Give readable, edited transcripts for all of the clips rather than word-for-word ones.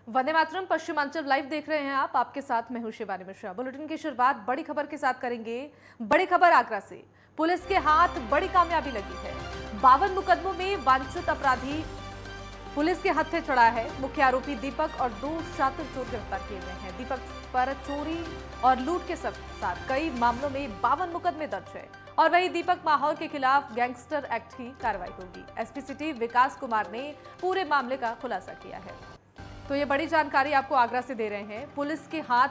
Vande Mataram Paschimanchal live देख रहे हैं आप। आपके साथ मैं हूं शिवानी मिश्रा। बुलेटिन की शुरुआत बड़ी खबर के साथ करेंगे। बड़ी खबर आगरा से। पुलिस के हाथ बड़ी कामयाबी लगी है। 52 मुकदमों में वांछित अपराधी पुलिस के हत्थे चढ़ा है। मुख्य आरोपी दीपक और 2 शातिर चोर गिरफ्तार किए गए हैं। दीपक पर चोरी और लूट के साथ कई मामलों में 52 मुकदमे दर्ज है। और वहीं दीपक माहौर के खिलाफ गैंगस्टर एक्ट की कार्रवाई होगी। एसपी सिटी विकास कुमार ने पूरे मामले का खुलासा किया है। तो ये बड़ी जानकारी आपको आगरा से दे रहे हैं। पुलिस के हाथ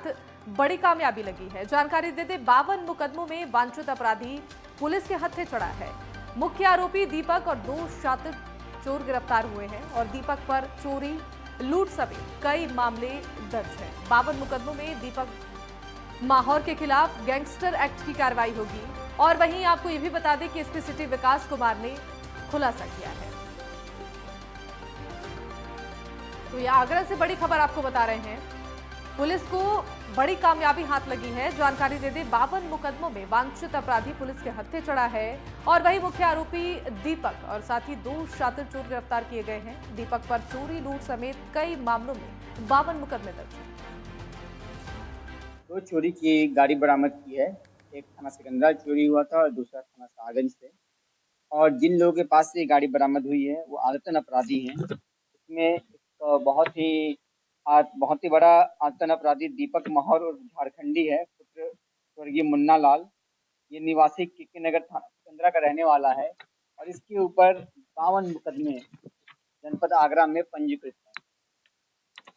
बड़ी कामयाबी लगी है। जानकारी देते 52 मुकदमों में वांछित अपराधी पुलिस के हत्थे चढ़ा है। मुख्य आरोपी दीपक और 2 शातिर चोर गिरफ्तार हुए हैं और दीपक पर चोरी, लूट समेत कई मामले दर्ज हैं। 52 मुकदमों में दीपक माहौर के खिलाफ गैंगस्टर एक्ट की कार्रवाई होगी। और वहीं आपको ये भी बता दें कि एसपी सिटी विकास कुमार ने खुलासा किया है। तो ये आगरा से बड़ी खबर आपको बता रहे हैं। पुलिस को बड़ी कामयाबी हाथ लगी है। जानकारी दे दें 52 मुकदमों में वांछित अपराधी पुलिस के हत्थे चढ़ा है। और वही मुख्य आरोपी दीपक और साथ ही 2 शातिर चोर गिरफ्तार किए गए हैं। दीपक पर चोरी, लूट समेत कई मामलों में 52 मुकदमे दर्ज हैं। 2 चोरी की गाड़ी बरामद की है। एक थाना सिकंदरा चोरी हुआ था और दूसरा थाना साहगंज से। और जिन लोगों के पास से ये गाड़ी बरामद हुई है वो आदतन अपराधी हैं। इसमें एक बहुत ही बड़ा आदतन अपराधी दीपक माहौर और झारखंडी है, पुत्र स्वर्गीय मुन्ना लाल। ये निवासी के नगर थाना सिकंदरा का रहने वाला है और इसके ऊपर 52 मुकदमे जनपद आगरा में पंजीकृत है।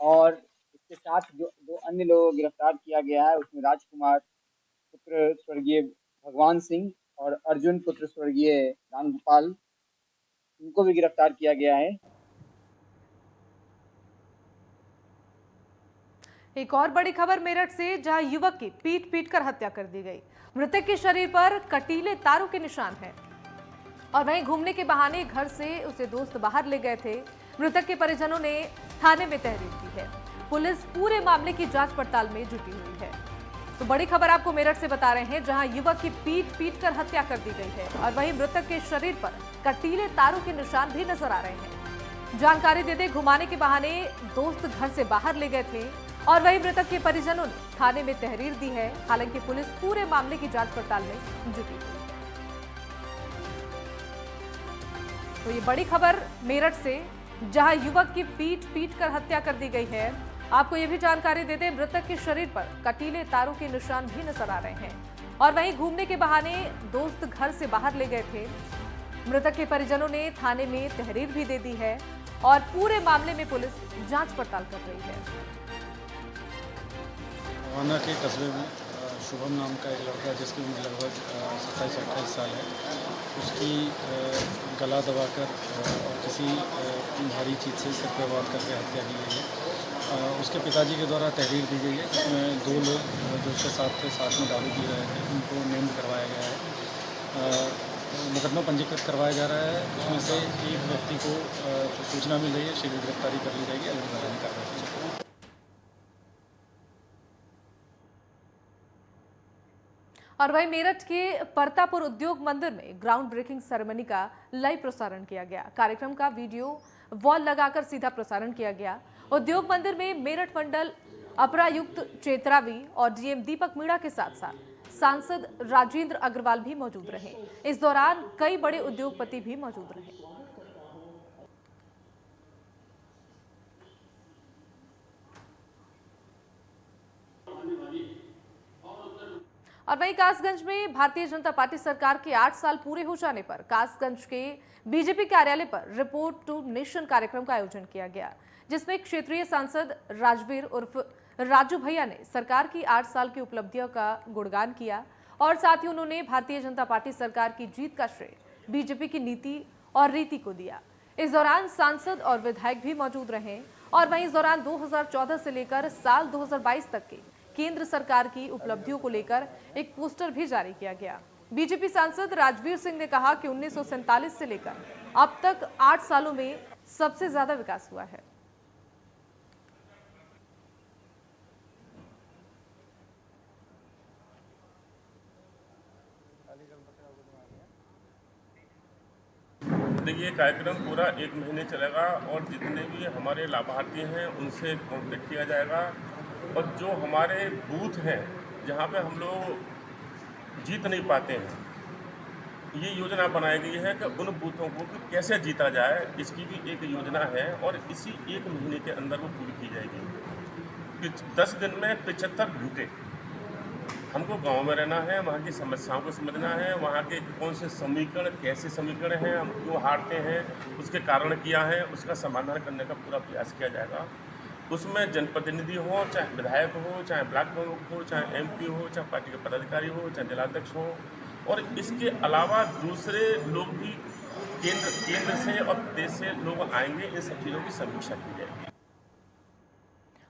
और इसके साथ जो 2 अन्य लोगों को गिरफ्तार किया गया है उसमें राजकुमार पुत्र स्वर्गीय भगवान सिंह और अर्जुन पुत्र स्वर्गीय रामगोपाल, इनको भी गिरफ्तार किया गया है। एक और बड़ी खबर मेरठ से, जहां युवक की पीट पीट कर हत्या कर दी गई। मृतक के शरीर पर कटीले तारों के निशान हैं और वहीं घूमने के बहाने घर से उसे दोस्त बाहर ले गए थे। मृतक के परिजनों ने थाने में तहरीर दी है। पुलिस पूरे मामले की जांच पड़ताल में जुटी हुई है। तो बड़ी खबर आपको मेरठ से बता रहे हैं, जहां युवक की पीट पीट कर हत्या कर दी गई है और वहीं मृतक के शरीर पर कटीले तारों के निशान भी नजर आ रहे हैं। जानकारी देते घुमाने के बहाने दोस्त घर से बाहर ले गए थे और वहीं मृतक के परिजनों ने थाने में तहरीर दी है। हालांकि पुलिस पूरे मामले की जांच पड़ताल में जुटी हुई है। तो ये बड़ी खबर मेरठ से, जहां युवक की पीट पीट कर हत्या कर दी गई है। आपको ये भी जानकारी देते हैं, मृतक के शरीर पर कटीले तारों के निशान भी नजर आ रहे हैं और वहीं घूमने के बहाने दोस्त घर से बाहर ले गए थे। मृतक के परिजनों ने थाने में तहरीर भी दे दी है और पूरे मामले में पुलिस जांच पड़ताल कर रही है। वाना के कस्बे में शुभम नाम का एक लड़का, जिसकी उम्र लगभग 27-28 साल है, उसकी गला दबाकर और किसी भारी चीज़ से सिर पर वार करके हत्या की गई है। उसके पिताजी के द्वारा तहरीर दी गई है, जिसमें 2 लोग जो उसके साथ थे, साथ में दारू पी रहे थे, उनको नेम करवाया गया है। मुकदमा पंजीकृत करवाया जा रहा है। उसमें से एक व्यक्ति को सूचना मिल रही है, शीघ्र गिरफ्तारी कर ली जाएगी। अगली कार्रवाई की जाएगी। और वहीं मेरठ के परतापुर उद्योग मंदिर में ग्राउंड ब्रेकिंग सेरेमनी का लाइव प्रसारण किया गया। कार्यक्रम का वीडियो वॉल लगाकर सीधा प्रसारण किया गया। उद्योग मंदिर में मेरठ मंडल अपरायुक्त चेतरावी और डीएम दीपक मीणा के साथ साथ सांसद राजेंद्र अग्रवाल भी मौजूद रहे। इस दौरान कई बड़े उद्योगपति भी मौजूद रहे। और वहीं कासगंज में भारतीय जनता पार्टी सरकार के 8 साल पूरे हो जाने पर कासगंज के बीजेपी कार्यालय पर रिपोर्ट टू नेशन कार्यक्रम का आयोजन किया गया, जिसमें क्षेत्रीय सांसद राजवीर उर्फ राजू भैया ने सरकार की 8 साल की उपलब्धियों का गुणगान किया और साथ ही उन्होंने भारतीय जनता पार्टी सरकार की जीत का श्रेय बीजेपी की नीति और रीति को दिया। इस दौरान सांसद और विधायक भी मौजूद रहे और वहीं इस दौरान 2014 से लेकर साल 2022 तक के केंद्र सरकार की उपलब्धियों को लेकर एक पोस्टर भी जारी किया गया। बीजेपी सांसद राजवीर सिंह ने कहा कि 1947 से लेकर अब तक 8 सालों में सबसे ज्यादा विकास हुआ है। देखिए ये कार्यक्रम पूरा 1 महीने चलेगा और जितने भी हमारे लाभार्थी हैं उनसे कॉन्टेक्ट किया जाएगा और जो हमारे बूथ हैं जहाँ पे हम लोग जीत नहीं पाते हैं, ये योजना बनाई गई है कि उन बूथों को कि कैसे जीता जाए, इसकी भी एक योजना है और इसी 1 महीने के अंदर वो पूरी की जाएगी। 10 दिन में 75 घंटे हमको गांव में रहना है, वहाँ की समस्याओं को समझना है, वहाँ के कौन से समीकरण कैसे समीकरण हैं, हम क्यों हारते हैं, उसके कारण क्या है, उसका समाधान करने का पूरा प्रयास किया जाएगा। उसमें जनप्रतिनिधि हो, चाहे विधायक हो, चाहे ब्लॉक प्रमुख हो, चाहे एमपी हो, चाहे पार्टी के पदाधिकारी हो, चाहे जिलाध्यक्ष हो, और इसके अलावा दूसरे लोग भी केंद्र से और प्रदेश से लोग आएंगे, इन सब चीज़ों की समीक्षा की जाएगी।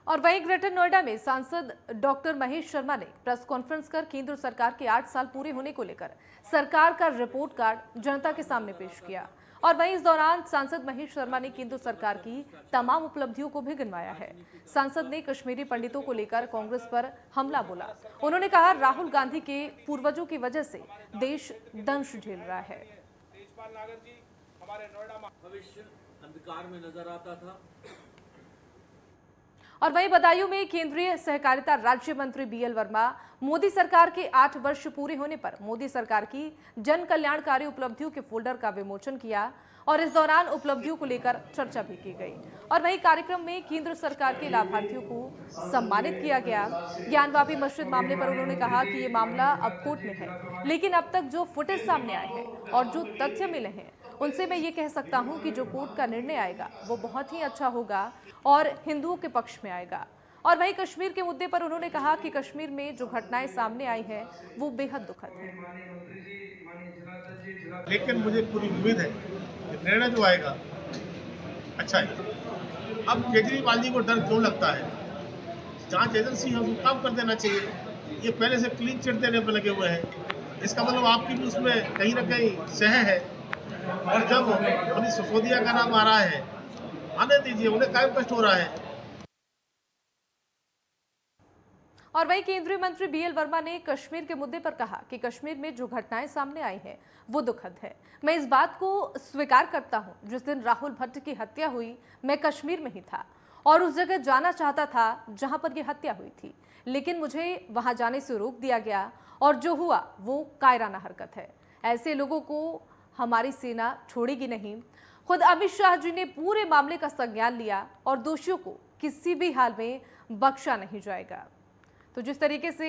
और वहीं ग्रेटर नोएडा में सांसद डॉक्टर महेश शर्मा ने प्रेस कॉन्फ्रेंस कर केंद्र सरकार के 8 साल पूरे होने को लेकर सरकार का रिपोर्ट कार्ड जनता के सामने पेश किया। और वहीं इस दौरान सांसद महेश शर्मा ने केंद्र सरकार की तमाम उपलब्धियों को भी गिनवाया है। सांसद ने कश्मीरी पंडितों को लेकर कांग्रेस पर हमला बोला। उन्होंने कहा राहुल गांधी के पूर्वजों की वजह से देश दंश झेल रहा है। तेजपाल नागर जी, हमारे नोएडा में भविष्य अंधकार में नजर आता था। और वहीं बदायूं में केंद्रीय सहकारिता राज्य मंत्री बीएल वर्मा मोदी सरकार के 8 वर्ष पूरे होने पर मोदी सरकार की जन कल्याणकारी उपलब्धियों के फोल्डर का विमोचन किया और इस दौरान उपलब्धियों को लेकर चर्चा भी की गई। और वहीं कार्यक्रम में केंद्र सरकार के लाभार्थियों को सम्मानित किया गया। ज्ञानवापी मस्जिद मामले पर उन्होंने कहा कि ये मामला अब कोर्ट में है, लेकिन अब तक जो फुटेज सामने आए हैं और जो तथ्य मिले हैं उनसे मैं ये कह सकता हूं कि जो कोर्ट का निर्णय आएगा वो बहुत ही अच्छा होगा और हिंदुओं के पक्ष में आएगा। और वहीं कश्मीर के मुद्दे पर उन्होंने कहा कि कश्मीर में जो घटनाएं सामने आई हैं वो बेहद दुखद है। लेकिन मुझे पूरी उम्मीद है कि निर्णय जो आएगा अच्छा है। अब केजरीवाल जी को डर क्यों लगता है? जांच एजेंसी है उसको काम कर देना चाहिए। ये पहले से क्लीन चिट देने पर लगे हुए हैं, इसका मतलब आपकी भी उसमें कहीं ना कहीं सह है। और जब मनीष सिसोदिया का नाम आ रहा है, आने दीजिए, उन्हें कायम कष्ट हो रहा है। और वहीं केंद्रीय मंत्री बीएल वर्मा ने कश्मीर के मुद्दे पर कहा कि कश्मीर में जो घटनाएं सामने आई हैं वो दुखद है। मैं इस बात को स्वीकार करता हूं, जिस दिन राहुल भट्ट की हत्या हुई मैं कश्मीर में ही था और उस जगह जाना चाहता था जहां पर यह हत्या हुई थी, लेकिन मुझे वहां जाने से रोक दिया गया और जो हुआ वो कायराना हरकत है। ऐसे लोगों को हमारी सेना छोड़ेगी नहीं। खुद अमित शाह जी ने पूरे मामले का संज्ञान लिया और दोषियों को किसी भी हाल में बख्शा नहीं जाएगा। तो जिस तरीके से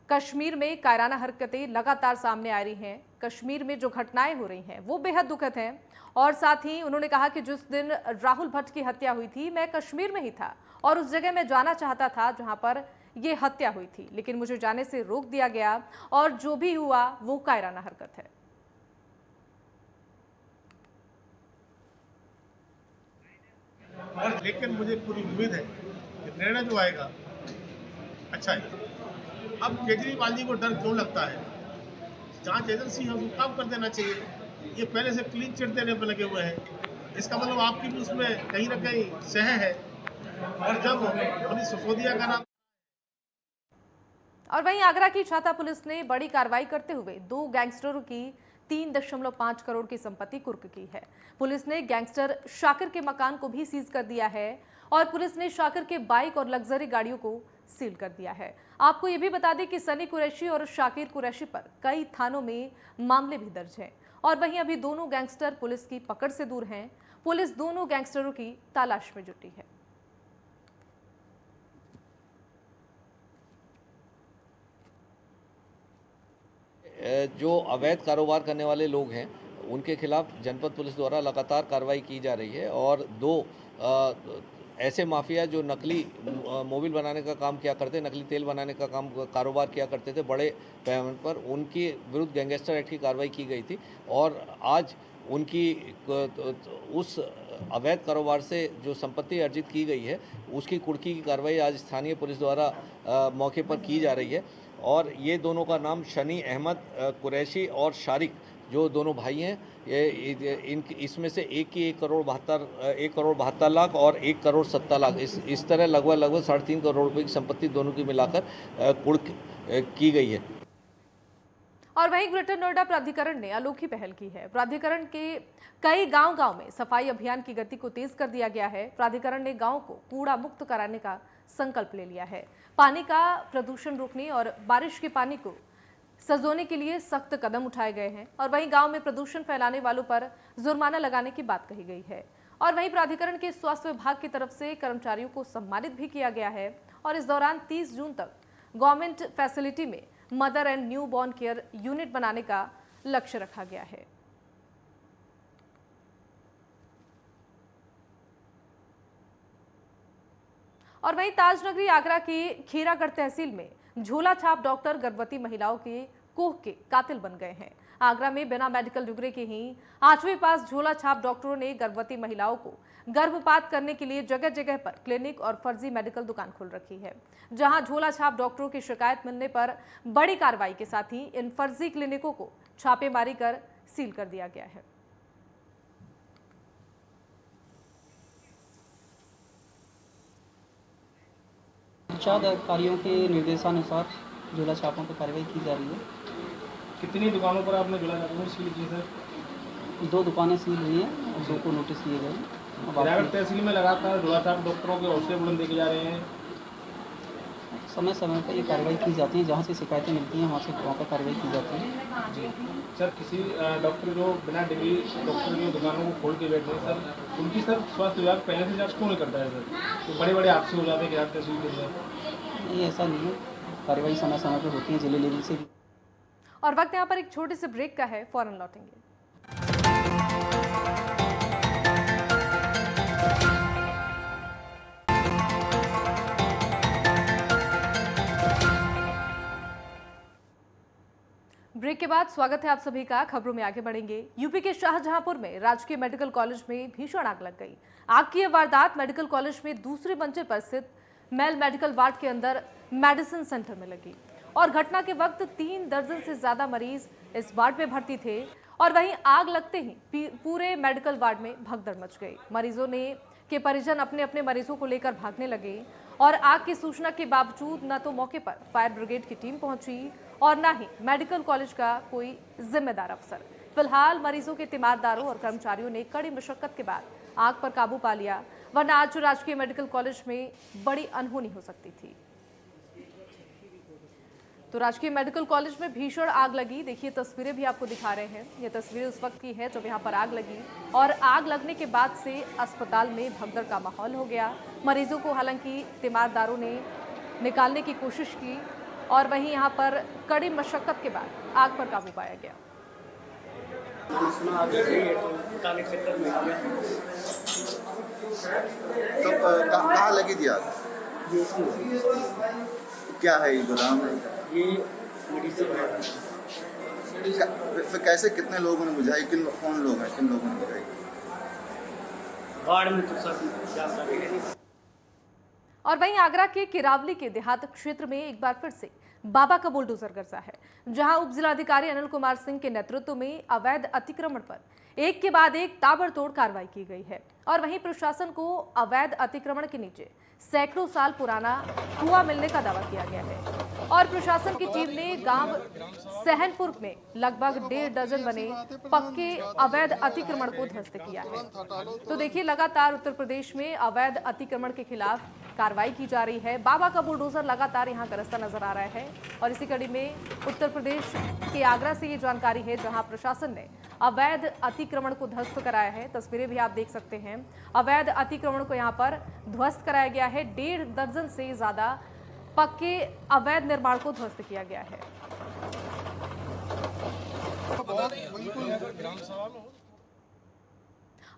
कश्मीर में कायराना हरकतें लगातार सामने आ रही हैं, कश्मीर में जो घटनाएं हो रही हैं वो बेहद दुखद हैं। और साथ ही उन्होंने कहा कि जिस दिन राहुल भट्ट की हत्या हुई थी मैं कश्मीर में ही था और उस जगह मैं जाना चाहता था जहां पर ये हत्या हुई थी, लेकिन मुझे जाने से रोक दिया गया और जो भी हुआ वो कायराना हरकत है। और लेकिन मुझे पूरी उम्मीद है कि निर्णय जो आएगा अच्छा है। अब केजरीवाल जी को डर क्यों लगता है? जांच एजेंसी है उसको काम कर देना चाहिए। ये पहले से क्लीन चिट देने पर लगे हुए हैं, इसका मतलब आपकी भी उसमें कहीं ना कहीं सह है। और जब मनीष सिसोदिया का नाम। और वहीं आगरा की छाता पुलिस ने बड़ी कार्रवाई करते हुए 2 गैंगस्टरों की 3.5 करोड़ की संपत्ति कुर्क की है। पुलिस ने गैंगस्टर शाकिर के मकान को भी सीज कर दिया है और पुलिस ने शाकिर के बाइक और लग्जरी गाड़ियों को सील कर दिया है। आपको ये भी बता दें कि सनी कुरैशी और शाकिर कुरैशी पर कई थानों में मामले भी दर्ज हैं और वहीं अभी दोनों गैंगस्टर पुलिस की पकड़ से दूर हैं। पुलिस दोनों गैंगस्टरों की तलाश में जुटी है। जो अवैध कारोबार करने वाले लोग हैं उनके खिलाफ जनपद पुलिस द्वारा लगातार कार्रवाई की जा रही है और 2 ऐसे माफिया जो नकली मोबिल बनाने का काम किया करते, नकली तेल बनाने का कारोबार किया करते थे बड़े पैमाने पर, उनके विरुद्ध गैंगस्टर एक्ट की कार्रवाई की गई थी और आज उनकी उस अवैध कारोबार से जो संपत्ति अर्जित की गई है उसकी कुर्की की कार्रवाई आज स्थानीय पुलिस द्वारा मौके पर की जा रही है। और ये दोनों का नाम शनी अहमद कुरैशी और शारिक, जो दोनों भाई हैं, इसमें से एक की 1 करोड़ 72 लाख और 1 करोड़ 70 लाख इस तरह लगभग 3.5 करोड़ रुपए की संपत्ति दोनों की मिलाकर कुर्क की गई है। और वहीं ग्रेटर नोएडा प्राधिकरण ने अनोखी पहल की है। प्राधिकरण के कई गांव-गांव में सफाई अभियान की गति को तेज कर दिया गया है। प्राधिकरण ने गांव को कूड़ा मुक्त कराने का संकल्प ले लिया है। पानी का प्रदूषण रोकने और बारिश के पानी को सजोने के लिए सख्त कदम उठाए गए हैं और वहीं गांव में प्रदूषण फैलाने वालों पर जुर्माना लगाने की बात कही गई है। और वहीं प्राधिकरण के स्वास्थ्य विभाग की तरफ से कर्मचारियों को सम्मानित भी किया गया है और इस दौरान 30 जून तक गवर्नमेंट फैसिलिटी में mother and new born care unit बनाने का लक्ष्य रखा गया है। और वहीं ताजनगरी आगरा के खीरागढ़ तहसील में झोला छाप डॉक्टर गर्भवती महिलाओं के कोख के कातिल बन गए हैं। आगरा में बिना मेडिकल डिग्री के ही 8वीं पास झोला छाप डॉक्टरों ने गर्भवती महिलाओं को गर्भपात करने के लिए जगह जगह पर क्लिनिक और फर्जी मेडिकल दुकान खोल रखी है। जहां झोला छाप डॉक्टरों की शिकायत मिलने पर बड़ी कार्रवाई के साथ ही इन फर्जी क्लिनिकों को छापेमारी कर सील कर दिया गया है। पंचायत अधिकारियों के निर्देशानुसार झोला छापों पर कार्रवाई की जा रही है। कितनी दुकानों पर आपने झोला छाप सील की सर? 2 दुकानें सील हुई हैं और 2 को नोटिस दिए गए हैं। खीरागढ़ तहसील में लगातार झोला छाप डॉक्टरों के हौसले बुलंद देखे जा रहे हैं। समय समय पर ये कार्रवाई की जाती है। जहाँ से शिकायतें मिलती हैं वहाँ पर कार्रवाई की जाती है। जी सर, किसी डॉक्टर जो बिना डिग्री डॉक्टर जो दुकानों को खोल के बैठे हैं सर, उनकी सर स्वास्थ्य विभाग पहले से जांच क्यों नहीं करता है सर? तो बड़े बड़े हादसे हो जाते हैं खीरागढ़ तहसील के अंदर। ये ऐसा नहीं है, कार्रवाई समय समय पर होती है जिले लेवल से भी। और वक्त यहाँ पर एक छोटे से ब्रेक का है, फौरन लौटेंगे। ब्रेक के बाद स्वागत है आप सभी का। खबरों में आगे बढ़ेंगे। यूपी के शाहजहांपुर में राजकीय मेडिकल कॉलेज में भीषण आग लग गई। आग की यह वारदात मेडिकल कॉलेज में दूसरे मंजिल पर स्थित मेल मेडिकल वार्ड के अंदर मेडिसिन सेंटर में लगी और घटना के वक्त 3 दर्जन से ज्यादा मरीज इस वार्ड में भर्ती थे और वहीं आग लगते ही पूरे मेडिकल वार्ड में भगदड़ मच गई। मरीजों के परिजन अपने अपने मरीजों को लेकर भागने लगे और आग की सूचना के बावजूद न तो मौके पर फायर ब्रिगेड की टीम पहुंची और न ही मेडिकल कॉलेज का कोई जिम्मेदार अफसर। फिलहाल मरीजों के तीमारदारों और कर्मचारियों ने कड़ी मशक्कत के बाद आग पर काबू पा लिया, वरना आज राजकीय मेडिकल कॉलेज में बड़ी अनहोनी हो सकती थी। तो राजकीय मेडिकल कॉलेज में भीषण आग लगी। देखिए तस्वीरें भी आपको दिखा रहे हैं। ये तस्वीरें उस वक्त की है जब यहाँ पर आग लगी और आग लगने के बाद से अस्पताल में भगदड़ का माहौल हो गया। मरीजों को हालांकि तीमारदारों ने निकालने की कोशिश की और वहीं यहाँ पर कड़ी मशक्कत के बाद आग पर काबू पाया गया। तो कहाँ लगी थी आग? क्या है ये गोदाम है? ये मेडिसिन है। फिर कैसे, कितने लोगों ने बुझाई? कौन लोग हैं, किन लोगों ने बुझाई? बाढ़ में तो सब जानकारी है। और वहीं आगरा के किरावली के देहात क्षेत्र में एक बार फिर से बाबा का बुलडोजर गरजा है, जहां उप जिलाधिकारी अनिल कुमार सिंह के नेतृत्व में अवैध अतिक्रमण पर एक के बाद एक ताबड़तोड़ कार्रवाई की गई है। और वहीं प्रशासन को अवैध अतिक्रमण के नीचे सैकड़ों साल पुराना कुआं मिलने का दावा किया गया है और प्रशासन की टीम ने गांव सहनपुर में लगभग 1.5 दर्जन बने पक्के अवैध अतिक्रमण को ध्वस्त किया है। तो देखिए लगातार उत्तर प्रदेश में अवैध अतिक्रमण के खिलाफ कार्रवाई की जा रही है। बाबा का बुलडोजर लगातार यहां गरजता नजर आ रहा है और इसी कड़ी में उत्तर प्रदेश के आगरा से ये जानकारी है, जहां प्रशासन ने अवैध अतिक्रमण को ध्वस्त कराया है। तस्वीरें भी आप देख सकते हैं। अवैध अतिक्रमण को यहां पर ध्वस्त कराया गया है। 1.5 दर्जन से ज्यादा पक्के अवैध निर्माण को ध्वस्त किया गया है।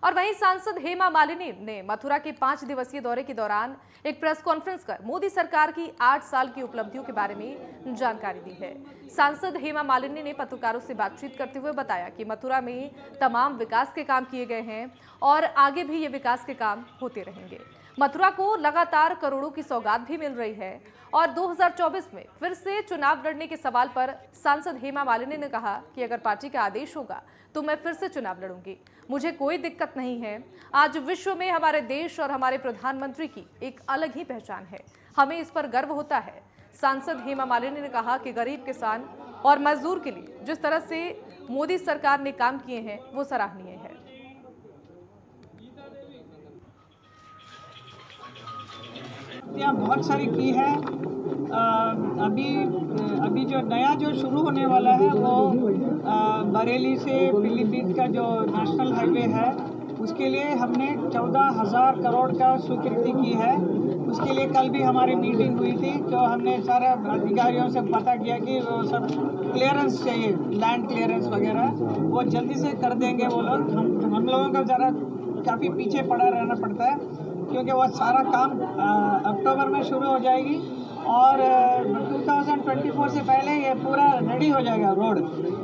और वहीं सांसद हेमा मालिनी ने मथुरा के 5 दिवसीय दौरे के दौरान एक प्रेस कॉन्फ्रेंस कर मोदी सरकार की 8 साल की उपलब्धियों के बारे में जानकारी दी है। सांसद हेमा मालिनी ने पत्रकारों से बातचीत करते हुए बताया कि मथुरा में तमाम विकास के काम किए गए हैं और आगे भी ये विकास के काम होते रहेंगे। मथुरा को लगातार करोड़ों की सौगात भी मिल रही है और 2024 में फिर से चुनाव लड़ने के सवाल पर सांसद हेमा मालिनी ने कहा कि अगर पार्टी का आदेश होगा तो मैं फिर से चुनाव लड़ूंगी, मुझे कोई दिक्कत नहीं है। आज विश्व में हमारे देश और हमारे प्रधानमंत्री की एक अलग ही पहचान है, हमें इस पर गर्व होता है। सांसद हेमा मालिनी ने कहा कि गरीब किसान और मजदूर के लिए जिस तरह से मोदी सरकार ने काम किए हैं वो सराहनीय है। यहाँ बहुत सारी की है। अभी जो नया जो शुरू होने वाला है वो बरेली से पीलीभीत का जो नेशनल हाईवे है उसके लिए हमने 14,000 करोड़ का स्वीकृति की है। उसके लिए कल भी हमारी मीटिंग हुई थी, तो हमने सारे अधिकारियों से पता किया कि वो सब क्लियरेंस चाहिए, लैंड क्लियरेंस वगैरह वो जल्दी से कर देंगे वो लोग। हम लोगों का ज़रा काफ़ी पीछे पड़ा रहना पड़ता है क्योंकि वो सारा काम अक्टूबर में शुरू हो जाएगी और 2024 से पहले ये पूरा रेडी हो जाएगा रोड,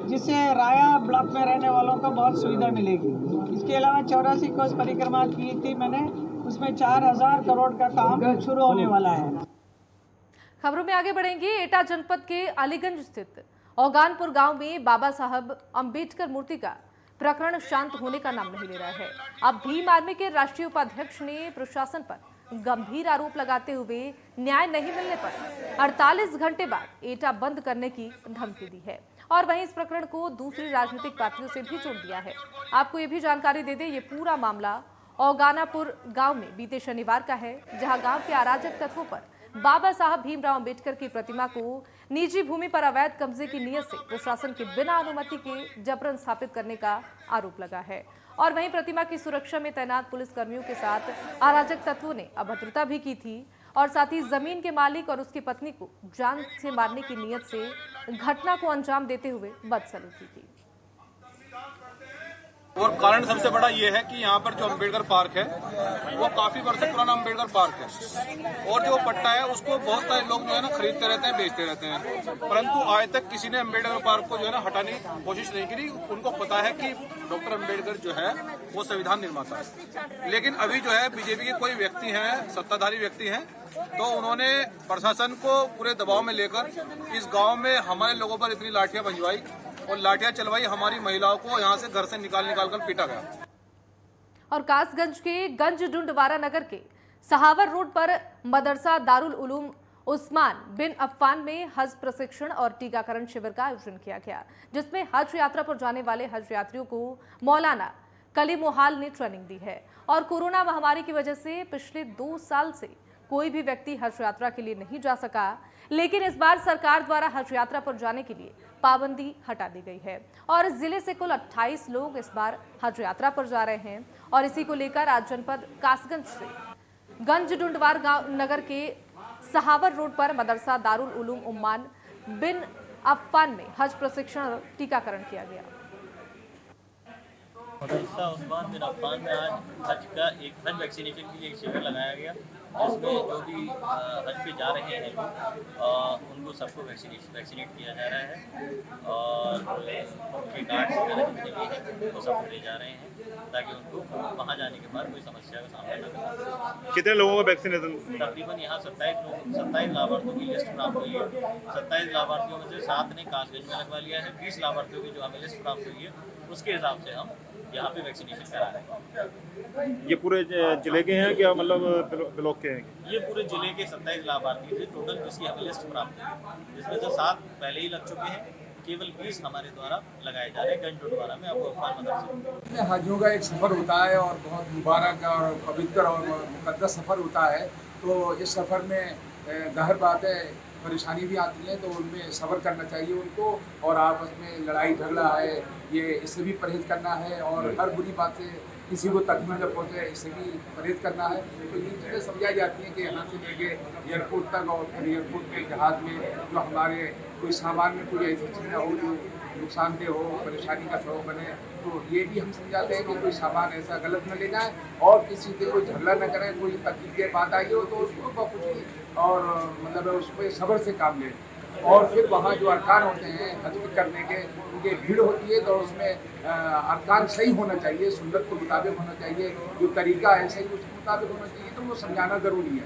जिससे राया ब्लॉक में रहने वालों को बहुत सुविधा मिलेगी। इसके अलावा 84 कोस परिक्रमा की थी मैंने, उसमें 4,000 करोड़ का काम शुरू होने वाला है। खबरों में आगे बढ़ेंगे। एटा जनपद के अलीगंज स्थित औगानपुर गांव में बाबा साहब अंबेडकर मूर्ति का प्रकरण शांत होने का नाम नहीं ले रहा है। अब भीम आर्मी के राष्ट्रीय उपाध्यक्ष ने प्रशासन पर गंभीर आरोप लगाते हुए न्याय नहीं मिलने पर 48 घंटे बाद एटा बंद करने की धमकी दी है और वहीं इस प्रकरण को दूसरी राजनीतिक पार्टियों से भी जोड़ दिया है। आपको ये भी जानकारी दे दें, ये पूरा मामला औगानापुर गांव में बीते शनिवार का है, जहां गांव के अराजक तत्वों पर बाबा साहब भीमराव अंबेडकर की प्रतिमा को निजी भूमि पर अवैध कब्जे की नीयत से प्रशासन के बिना अनुमति के जबरन स्थापित करने का आरोप लगा है और वहीं प्रतिमा की सुरक्षा में तैनात पुलिस कर्मियों के साथ अराजक तत्वों ने अभद्रता भी की थी और साथ ही जमीन के मालिक और उसकी पत्नी को जान से मारने की नीयत से घटना को अंजाम देते हुए बदसलूकी की। और कारण सबसे बड़ा ये है कि यहाँ पर जो अम्बेडकर पार्क है वो काफी वर्षों पुराना अम्बेडकर पार्क है और जो पट्टा है उसको बहुत सारे लोग जो है ना खरीदते रहते हैं, बेचते रहते हैं, परंतु आज तक किसी ने अम्बेडकर पार्क को जो है ना हटाने की कोशिश नहीं करी। उनको पता है कि डॉक्टर अम्बेडकर जो है वो संविधान निर्माता है, लेकिन अभी जो है बीजेपी के कोई व्यक्ति हैं, सत्ताधारी व्यक्ति हैं, तो उन्होंने प्रशासन को पूरे दबाव में लेकर इस गाँव में हमारे लोगों पर इतनी लाठियां भिजवाई और लाठियां चलवाई। हमारी महिलाओं को यहां से घर से निकाल कर पीटा गया। और कासगंज के गंज डुंडवारा नगर के सहावर रोड पर मदरसा दारुल उलूम उस्मान बिन अफ्फान में हज प्रशिक्षण और टीकाकरण शिविर का आयोजन किया गया, जिसमें हज यात्रा पर जाने वाले हज यात्रियों को मौलाना कलीमुहाल ने ट्रेनिंग दी है। और कोरोना महामारी की वजह से पिछले 2 साल से कोई भी व्यक्ति हज यात्रा के लिए नहीं जा सका, लेकिन इस बार सरकार द्वारा हज यात्रा पर जाने के लिए पाबंदी हटा दी गई है और जिले से कुल 28 लोग इस बार हज यात्रा पर जा रहे हैं। और इसी को लेकर आज जनपद कासगंज से गंज डुंडवार नगर के सहावर रोड पर मदरसा दारुल उलूम उम्मान बिन अफ्फान में हज प्रशिक्षण और टीकाकरण किया गया। मदरसा उस्मान बिन अफ्फान में आज हज वैक्सीनेशन के लिए एक शिविर लगाया गया, जिसमें जो भी हज पे जा रहे हैं लोग उनको सबको वैक्सीनेट किया जा रहा है और उनके कार्ड वगैरह जितने भी हैं वो सबको ले जा रहे हैं ताकि उनको वहाँ जाने के बाद कोई समस्या का सामना न करना पड़े। कितने लोगों को वैक्सीनेशन? तकरीबन यहाँ 27 लाभार्थियों की लिस्ट प्राप्त हुई है। 27 लाभार्थियों में से 7 ने कासगंज में लगवा लिया है। 20 लाभार्थियों की जो हमें लिस्ट प्राप्त हुई है उसके हिसाब से हम यहाँ पे वैक्सीनेशन करा रहे हैं। ये पूरे जिले के हैं क्या, मतलब ब्लॉक के हैं? ये पूरे जिले के 27 लाभार्थी थे टोटल, जिसकी हमें लिस्ट प्राप्त हुई, जिसमें से 7 पहले ही लग चुके हैं, केवल 20 हमारे द्वारा लगाए जा रहे हैं गंज डुंडवारा में। आपको अफवान मदरसे हजों का एक सफ़र होता है और बहुत मुबारक और पवित्र और मुक़द्दस सफ़र होता है, तो इस सफ़र में ज़ाहिर बात है परेशानी भी आती है, तो उनमें सब्र करना चाहिए उनको और आपस में लड़ाई झगड़ा है ये इससे भी परहेज करना है और हर बुरी बात से किसी को तकलीफ न पहुँचे इससे भी परहेज करना है। तो ये चीज़ें समझाई जाती हैं कि यहाँ से लेके एयरपोर्ट तक और फिर एयरपोर्ट के जहाज़ में जो हमारे कोई सामान में कोई ऐसी चीज़ें हो जो नुकसानदेह हो, परेशानी का सबब बने, तो ये भी हम समझाते हैं कि कोई सामान ऐसा गलत न ले जाए और किसी से कोई झगड़ा न करें। कोई तकलीफ की बात आई हो तो उसको कुछ और मतलब उस पर सब्र से काम लें। और फिर वहाँ जो अरकान होते हैं हज करने के, उनकी भीड़ होती है, तो उसमें अरकान सही होना चाहिए, सुन्नत के मुताबिक होना चाहिए, जो तरीका है सही उसके मुताबिक होना चाहिए, तो वो समझाना ज़रूरी है।